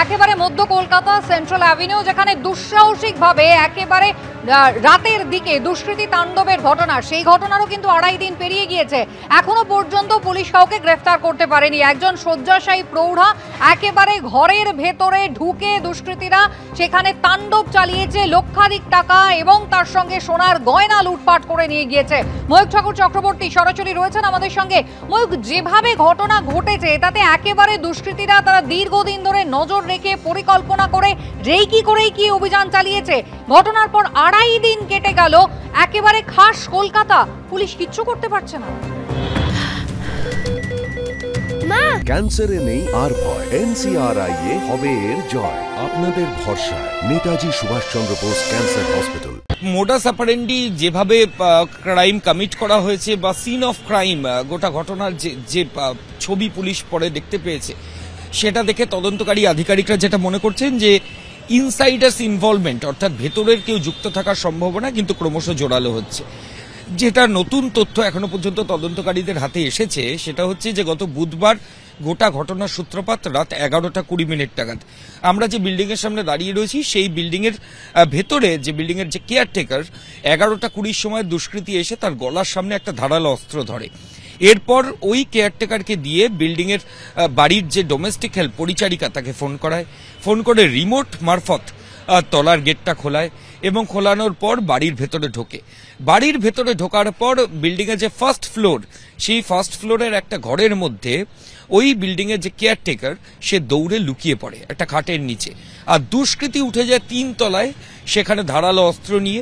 একেবারে মধ্য Kolkata central avenue, যেখানে দুঃসাহসিকভাবে একেবারে রাতের দিকে দুষ্কৃতী তাণ্ডবের ঘটনা, সেই ঘটনারও কিন্তু 2.5 দিন পেরিয়ে গিয়েছে। এখনো পর্যন্ত পুলিশ কাউকে গ্রেফতার করতে পারেনি। একজন শয্যাশায়ী প্রৌঢ়া একেবারে ঘরের ভেতরে ঢুকে দুষ্কৃতীরা সেখানে তাণ্ডব চালিয়েছে, লক্ষাধিক টাকা এবং তার সঙ্গে সোনার গয়না লুটপাট করে নিয়ে গিয়েছে। ময়ূক ঠাকুর চক্রবর্তী সরাসরি রয়েছেন আমাদের সঙ্গে। ময়ূক, যেভাবে ঘটনা ঘটেছে তাতে একেবারে দুষ্কৃতীরা তারা দীর্ঘদিন ধরে নজর রেখে পরিকল্পনা করে রেকি করেই কি অভিযান চালিয়েছে। ঘটনার পর 2.5 দিন কেটে গেল, একেবারে খাস কলকাতা, পুলিশ কিচ্ছু করতে পারছে না। ক্যান্সারে নেই আর ভয়, NCRI হবে এর জয়। আপনাদের ভরসা Netaji Subhashchandra Bose cancer hospital. Modus operandi যেভাবে ক্রাইম কমিট করা হয়েছে বা সিন অফ ক্রাইম, গোটা ঘটনার যে ছবি পুলিশ পরে দেখতে পেয়েছে, সেটা দেখে তদন্তকারী আধিকারিকরা যেটা মনে করছেন যে ইনসাইডার্স ইনভলভমেন্ট, অর্থাৎ ভেতরের কেউ যুক্ত থাকার সম্ভাবনা কিন্তু ক্রমশ জোরালো হচ্ছে। যেটা নতুন তথ্য এখনো পর্যন্ত তদন্তকারীদের হাতে এসেছে সেটা হচ্ছে যে গত বুধবার গোটা ঘটনার সূত্রপাত রাত 11:20 নাগাদ। আমরা যে বিল্ডিং এর সামনে দাঁড়িয়ে রয়েছি সেই বিল্ডিং এর ভেতরে যে বিল্ডিং এর যে কেয়ারটেকার, 11:20 সময় দুষ্কৃতী এসে তার গলার সামনে একটা ধারালো অস্ত্র ধরে। এরপর ওই কেয়ারটেকারকে দিয়ে বিল্ডিং এর বাড়ির যে ডোমেস্টিক হেল্প পরিচারিকা তাকে ফোন করায়, ফোন করে রিমোট মারফত তলার গেটটা খোলায় এবং খোলানোর পর বাড়ির ভেতরে ঢোকে। বাড়ির ভেতরে ঢোকার পর বিল্ডিং এর যে ফার্স্ট ফ্লোর, সেই ফার্স্ট ফ্লোরের একটা ঘরের মধ্যে ওই বিল্ডিং এর যে কেয়ারটেকার সে দৌড়ে লুকিয়ে পড়ে একটা খাটের নিচে। আর দুষ্কৃতী উঠে যায় 3 তলায়, সেখানে ধারালো অস্ত্র নিয়ে।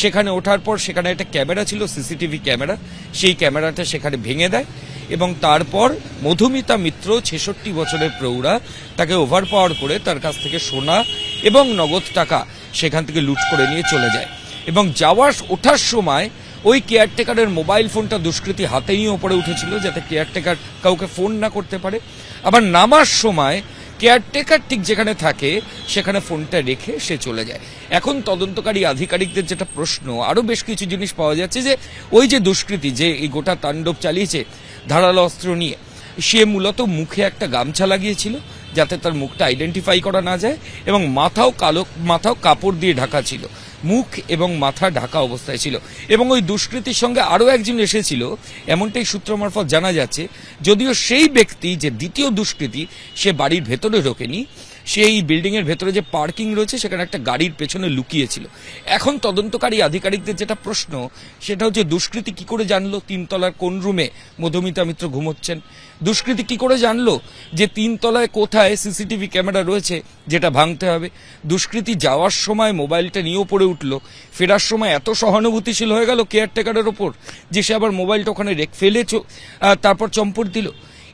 সেখানে ওঠার পর সেখানে একটা ক্যামেরা ছিল, সিসিটিভি ক্যামেরা, সেই ক্যামেরাটা সেখানে ভেঙে দেয় এবং তারপর মধুমিতা মিত্র 66 বছরের প্রৌঢ়া, তাকে ওভারপাওয়ার করে তার কাছ থেকে সোনা এবং নগদ টাকা সেখান থেকে লুট করে নিয়ে চলে যায়। এবং ওঠার সময় ওই কেয়ারটেকারের মোবাইল ফোনটা দুষ্কৃতী হাতে নিয়ে ওপরে উঠেছিল যাতে কেয়ারটেকার কাউকে ফোন না করতে পারে। আবার নামার সময় কেয়ারটেকার ঠিক যেখানে থাকে সেখানে ফোনটা রেখে সে চলে যায়। এখন তদন্তকারী আধিকারিকদের যেটা প্রশ্ন, আরো বেশ কিছু জিনিস পাওয়া যাচ্ছে যে ওই যে দুষ্কৃতী যে এই গোটা তাণ্ডব চালিয়েছে ধারালো অস্ত্র নিয়ে, সে মূলত মুখে একটা গামছা লাগিয়েছিল যাতে তার মুখটা আইডেন্টিফাই করা না যায় এবং মাথাও কাপড় দিয়ে ঢাকা ছিল, মুখ এবং মাথা ঢাকা অবস্থায় ছিল। এবং ওই দুষ্কৃতীর সঙ্গে আরো একজন এসেছিল এমনটাই সূত্র মারফত জানা যাচ্ছে, যদিও সেই ব্যক্তি যে দ্বিতীয় দুষ্কৃতী সে বাড়ির ভেতরে ঢোকেনি, সেই বিল্ডিং এর ভেতরে যে পার্কিং রয়েছে সেখানে একটা গাড়ির পেছনে লুকিয়েছিল। এখন তদন্তকারী আধিকারিকদের যেটা প্রশ্ন সেটা হচ্ছে দুষ্কৃতী কি করে জানলো 3 তলার কোন রুমে মধুমিতা মিত্র ঘুমোচ্ছেন? দুষ্কৃতী কি করে জানলো যে 3 তলায় কোথায় সিসিটিভি ক্যামেরা রয়েছে যেটা ভাঙতে হবে? দুষ্কৃতী যাওয়ার সময় মোবাইলটা নিয়েও পড়ে উঠলো, ফেরার সময় এত সহানুভূতিশীল হয়ে গেল কেয়ারটেকারের ওপর যে সে আবার মোবাইলটা ওখানে ফেলে তারপর চম্পট দিল।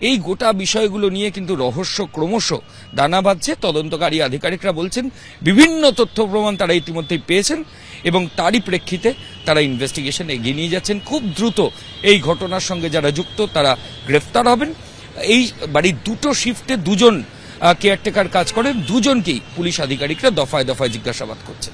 এই গোটা বিষয়গুলো নিয়ে কিন্তু রহস্য ক্রমশ দানা বাঁধছে। তদন্তকারী আধিকারিকরা বলছেন বিভিন্ন তথ্য প্রমাণ তারা ইতিমধ্যেই পেয়েছেন এবং তারই প্রেক্ষিতে তারা ইনভেস্টিগেশন এগিয়ে নিয়ে যাচ্ছেন। খুব দ্রুত এই ঘটনার সঙ্গে যারা যুক্ত তারা গ্রেফতার হবেন। এই বাড়ির 2টো শিফটে 2জন কেয়ারটেকার কাজ করেন, 2জনকেই পুলিশ আধিকারিকরা দফায় দফায় জিজ্ঞাসাবাদ করছেন।